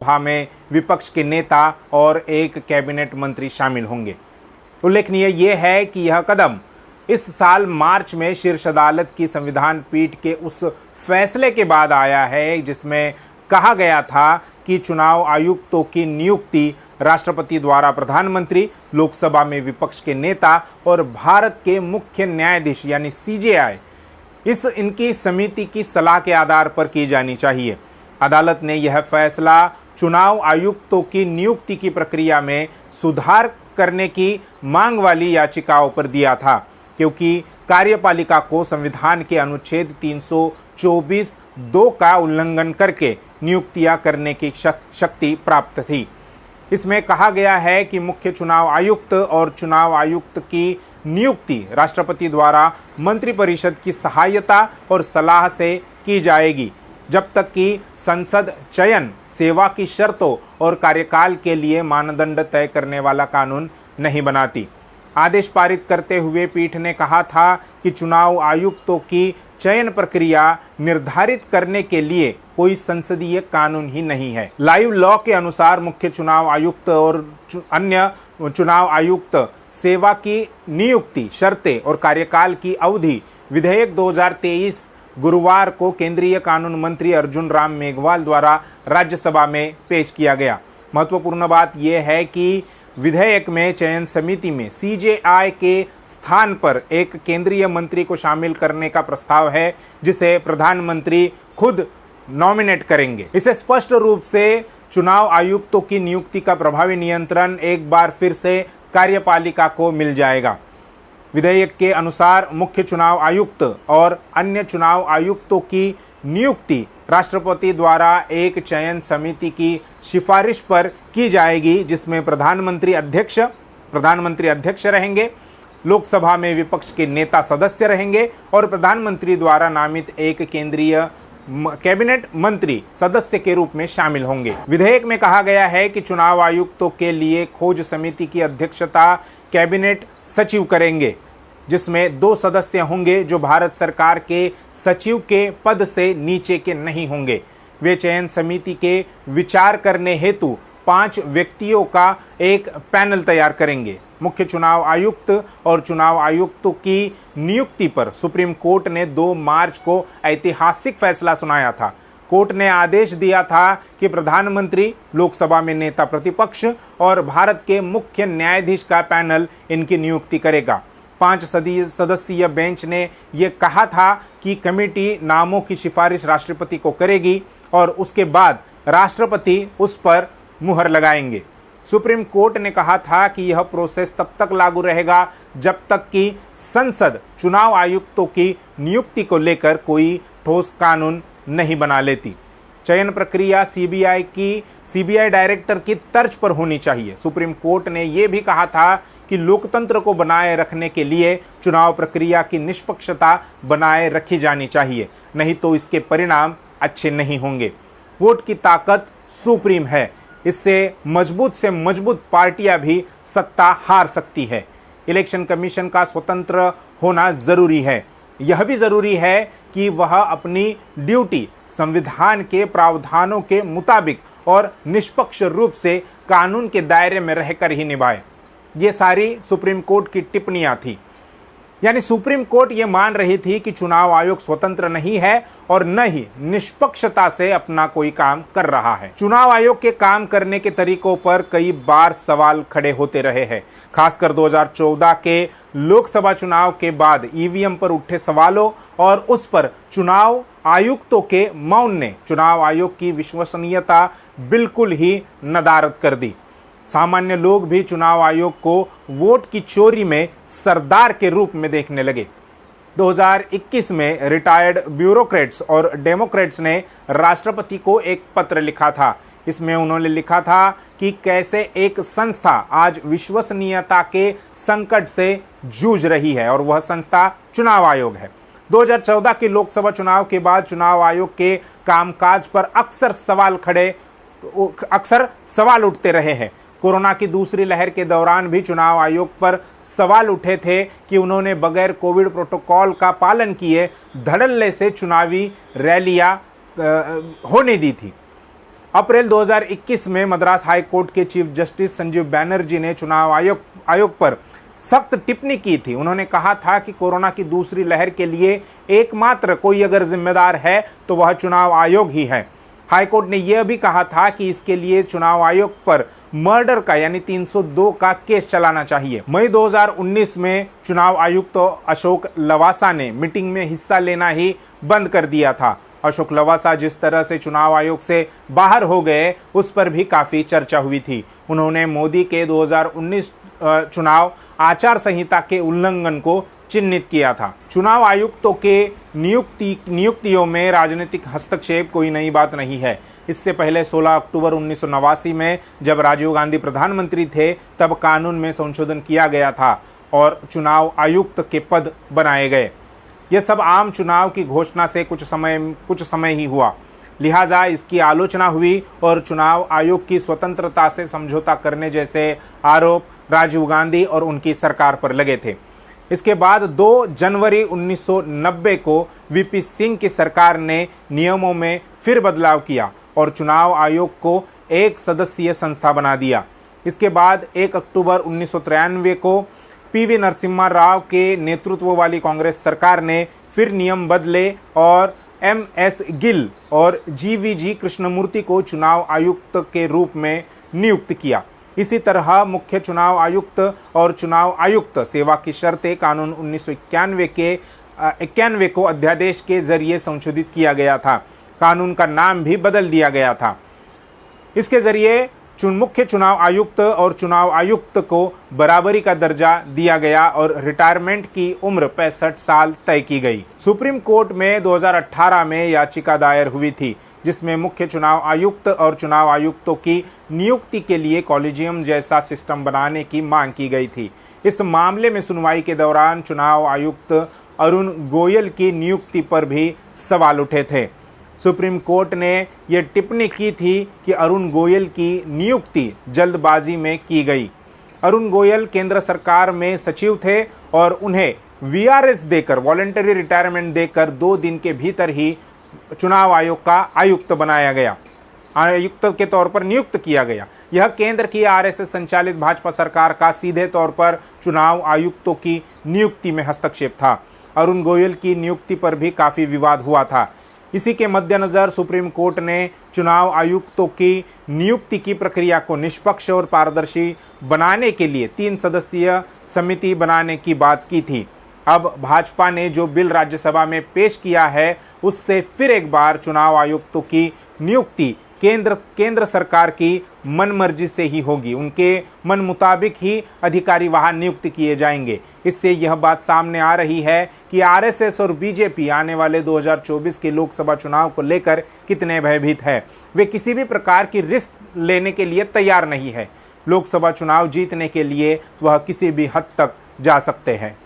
सभा में विपक्ष के नेता और एक कैबिनेट मंत्री शामिल होंगे। उल्लेखनीय ये है कि यह कदम इस साल मार्च में शीर्ष अदालत की संविधान पीठ के उस फैसले के बाद आया है जिसमें कहा गया था कि चुनाव आयुक्तों की नियुक्ति राष्ट्रपति द्वारा प्रधानमंत्री, लोकसभा में विपक्ष के नेता और भारत के मुख्य न्यायाधीश यानी CJI इनकी समिति की सलाह के आधार पर की जानी चाहिए। अदालत ने यह फैसला चुनाव आयुक्तों की नियुक्ति की प्रक्रिया में सुधार करने की मांग वाली याचिकाओं पर दिया था, क्योंकि कार्यपालिका को संविधान के अनुच्छेद 324(2) का उल्लंघन करके नियुक्तियां करने की शक्ति प्राप्त थी। इसमें कहा गया है कि मुख्य चुनाव आयुक्त और चुनाव आयुक्त की नियुक्ति राष्ट्रपति द्वारा मंत्रिपरिषद की सहायता और सलाह से की जाएगी, जब तक कि संसद चयन, सेवा की शर्तों और कार्यकाल के लिए मानदंड तय करने वाला कानून नहीं बनाती। आदेश पारित करते हुए पीठ ने कहा था कि चुनाव आयुक्तों की चयन प्रक्रिया निर्धारित करने के लिए कोई संसदीय कानून ही नहीं है। लाइव लॉ के अनुसार मुख्य चुनाव आयुक्त और अन्य चुनाव आयुक्त सेवा की नियुक्ति, शर्तें और कार्यकाल की अवधि विधेयक 2023 गुरुवार को केंद्रीय कानून मंत्री अर्जुन राम मेघवाल द्वारा राज्यसभा में पेश किया गया। महत्वपूर्ण बात यह है कि विधेयक में चयन समिति में CJI के स्थान पर एक केंद्रीय मंत्री को शामिल करने का प्रस्ताव है, जिसे प्रधानमंत्री खुद नॉमिनेट करेंगे। इसे स्पष्ट रूप से चुनाव आयुक्तों की नियुक्ति का प्रभावी नियंत्रण एक बार फिर से कार्यपालिका को मिल जाएगा। विधेयक के अनुसार मुख्य चुनाव आयुक्त और अन्य चुनाव आयुक्तों की नियुक्ति राष्ट्रपति द्वारा एक चयन समिति की सिफारिश पर की जाएगी, जिसमें प्रधानमंत्री अध्यक्ष रहेंगे, लोकसभा में विपक्ष के नेता सदस्य रहेंगे और प्रधानमंत्री द्वारा नामित एक केंद्रीय कैबिनेट मंत्री सदस्य के रूप में शामिल होंगे। विधेयक में कहा गया है कि चुनाव आयुक्तों के लिए खोज समिति की अध्यक्षता कैबिनेट सचिव करेंगे, जिसमें 2 सदस्य होंगे जो भारत सरकार के सचिव के पद से नीचे के नहीं होंगे। वे चयन समिति के विचार करने हेतु 5 व्यक्तियों का एक पैनल तैयार करेंगे। मुख्य चुनाव आयुक्त और चुनाव आयुक्तों की नियुक्ति पर सुप्रीम कोर्ट ने 2 मार्च को ऐतिहासिक फैसला सुनाया था। कोर्ट ने आदेश दिया था कि प्रधानमंत्री, लोकसभा में नेता प्रतिपक्ष और भारत के मुख्य न्यायाधीश का पैनल इनकी नियुक्ति करेगा। 5 सदस्यीय बेंच ने यह कहा था कि कमेटी नामों की सिफारिश राष्ट्रपति को करेगी और उसके बाद राष्ट्रपति उस पर मुहर लगाएंगे। सुप्रीम कोर्ट ने कहा था कि यह प्रोसेस तब तक लागू रहेगा जब तक कि संसद चुनाव आयुक्तों की नियुक्ति को लेकर कोई ठोस कानून नहीं बना लेती। चयन प्रक्रिया सीबीआई डायरेक्टर की तर्ज पर होनी चाहिए। सुप्रीम कोर्ट ने यह भी कहा था कि लोकतंत्र को बनाए रखने के लिए चुनाव प्रक्रिया की निष्पक्षता बनाए रखी जानी चाहिए, नहीं तो इसके परिणाम अच्छे नहीं होंगे। वोट की ताकत सुप्रीम है, इससे मजबूत से मजबूत पार्टियां भी सत्ता हार सकती है। इलेक्शन कमीशन का स्वतंत्र होना जरूरी है। यह भी जरूरी है कि वह अपनी ड्यूटी संविधान के प्रावधानों के मुताबिक और निष्पक्ष रूप से कानून के दायरे में रहकर ही निभाए। ये सारी सुप्रीम कोर्ट की टिप्पणियां थी। यानी सुप्रीम कोर्ट ये मान रही थी कि चुनाव आयोग स्वतंत्र नहीं है और न ही निष्पक्षता से अपना कोई काम कर रहा है। चुनाव आयोग के काम करने के तरीकों पर कई बार सवाल खड़े होते रहे हैं। खासकर 2014 के लोकसभा चुनाव के बाद ईवीएम पर उठे सवालों और उस पर चुनाव आयुक्तों के मौन ने चुनाव आयोग की विश्वसनीयता बिल्कुल ही नदारद कर दी। सामान्य लोग भी चुनाव आयोग को वोट की चोरी में सरदार के रूप में देखने लगे। 2021 में रिटायर्ड ब्यूरोक्रेट्स और डेमोक्रेट्स ने राष्ट्रपति को एक पत्र लिखा था। इसमें उन्होंने लिखा था कि कैसे एक संस्था आज विश्वसनीयता के संकट से जूझ रही है और वह संस्था चुनाव आयोग है। 2014 के लोकसभा चुनाव के बाद चुनाव आयोग के कामकाज पर अक्सर सवाल उठते रहे हैं। कोरोना की दूसरी लहर के दौरान भी चुनाव आयोग पर सवाल उठे थे कि उन्होंने बगैर कोविड प्रोटोकॉल का पालन किए धड़ल्ले से चुनावी रैलियां होने दी थी। अप्रैल 2021 में मद्रास हाई कोर्ट के चीफ जस्टिस संजीव बैनर्जी ने चुनाव आयोग पर सख्त टिप्पणी की थी। उन्होंने कहा था कि कोरोना की दूसरी लहर के लिए एकमात्र कोई अगर जिम्मेदार है तो वह चुनाव आयोग ही है। हाईकोर्ट ने यह भी कहा था कि इसके लिए चुनाव आयोग पर मर्डर का यानी 302 का केस चलाना चाहिए। मई 2019 में चुनाव आयुक्त अशोक लवासा ने मीटिंग में हिस्सा लेना ही बंद कर दिया था। अशोक लवासा जिस तरह से चुनाव आयोग से बाहर हो गए उस पर भी काफ़ी चर्चा हुई थी। उन्होंने मोदी के 2019 चुनाव आचार संहिता के उल्लंघन को चिन्हित किया था। चुनाव आयुक्तों के नियुक्तियों में राजनीतिक हस्तक्षेप कोई नई बात नहीं है। इससे पहले 16 अक्टूबर 1989 में जब राजीव गांधी प्रधानमंत्री थे तब कानून में संशोधन किया गया था और चुनाव आयुक्त के पद बनाए गए। यह सब आम चुनाव की घोषणा से कुछ समय ही हुआ, लिहाजा इसकी आलोचना हुई और चुनाव आयोग की स्वतंत्रता से समझौता करने जैसे आरोप राजीव गांधी और उनकी सरकार पर लगे थे। इसके बाद 2 जनवरी 1990 को वीपी सिंह की सरकार ने नियमों में फिर बदलाव किया और चुनाव आयोग को एक सदस्यीय संस्था बना दिया। इसके बाद 1 अक्टूबर 1993 को पीवी नरसिम्हा राव के नेतृत्व वाली कांग्रेस सरकार ने फिर नियम बदले और MS गिल और GVG कृष्णमूर्ति को चुनाव आयुक्त के रूप में नियुक्त किया। इसी तरह मुख्य चुनाव आयुक्त और चुनाव आयुक्त सेवा की शर्तें कानून 1991 को अध्यादेश के जरिए संशोधित किया गया था। कानून का नाम भी बदल दिया गया था। इसके जरिए मुख्य चुनाव आयुक्त और चुनाव आयुक्त को बराबरी का दर्जा दिया गया और रिटायरमेंट की उम्र 65 साल तय की गई। सुप्रीम कोर्ट में 2018 में याचिका दायर हुई थी जिसमें मुख्य चुनाव आयुक्त और चुनाव आयुक्तों की नियुक्ति के लिए कॉलेजियम जैसा सिस्टम बनाने की मांग की गई थी। इस मामले में सुनवाई के दौरान चुनाव आयुक्त अरुण गोयल की नियुक्ति पर भी सवाल उठे थे। सुप्रीम कोर्ट ने यह टिप्पणी की थी कि अरुण गोयल की नियुक्ति जल्दबाजी में की गई। अरुण गोयल केंद्र सरकार में सचिव थे और उन्हें VRS देकर वॉलंटरी रिटायरमेंट देकर 2 दिन के भीतर ही चुनाव आयोग का आयुक्त बनाया गया, आयुक्त के तौर पर नियुक्त किया गया। यह केंद्र की RSS संचालित भाजपा सरकार का सीधे तौर पर चुनाव आयुक्तों की नियुक्ति में हस्तक्षेप था। अरुण गोयल की नियुक्ति पर भी काफ़ी विवाद हुआ था। इसी के मद्देनज़र सुप्रीम कोर्ट ने चुनाव आयुक्तों की नियुक्ति की प्रक्रिया को निष्पक्ष और पारदर्शी बनाने के लिए 3 सदस्यीय समिति बनाने की बात की थी। अब भाजपा ने जो बिल राज्यसभा में पेश किया है उससे फिर एक बार चुनाव आयुक्तों की नियुक्ति केंद्र सरकार की मनमर्जी से ही होगी। उनके मन मुताबिक ही अधिकारी वहां नियुक्त किए जाएंगे। इससे यह बात सामने आ रही है कि RSS और बीजेपी आने वाले 2024 के लोकसभा चुनाव को लेकर कितने भयभीत है। वे किसी भी प्रकार की रिस्क लेने के लिए तैयार नहीं है। लोकसभा चुनाव जीतने के लिए वह किसी भी हद तक जा सकते हैं।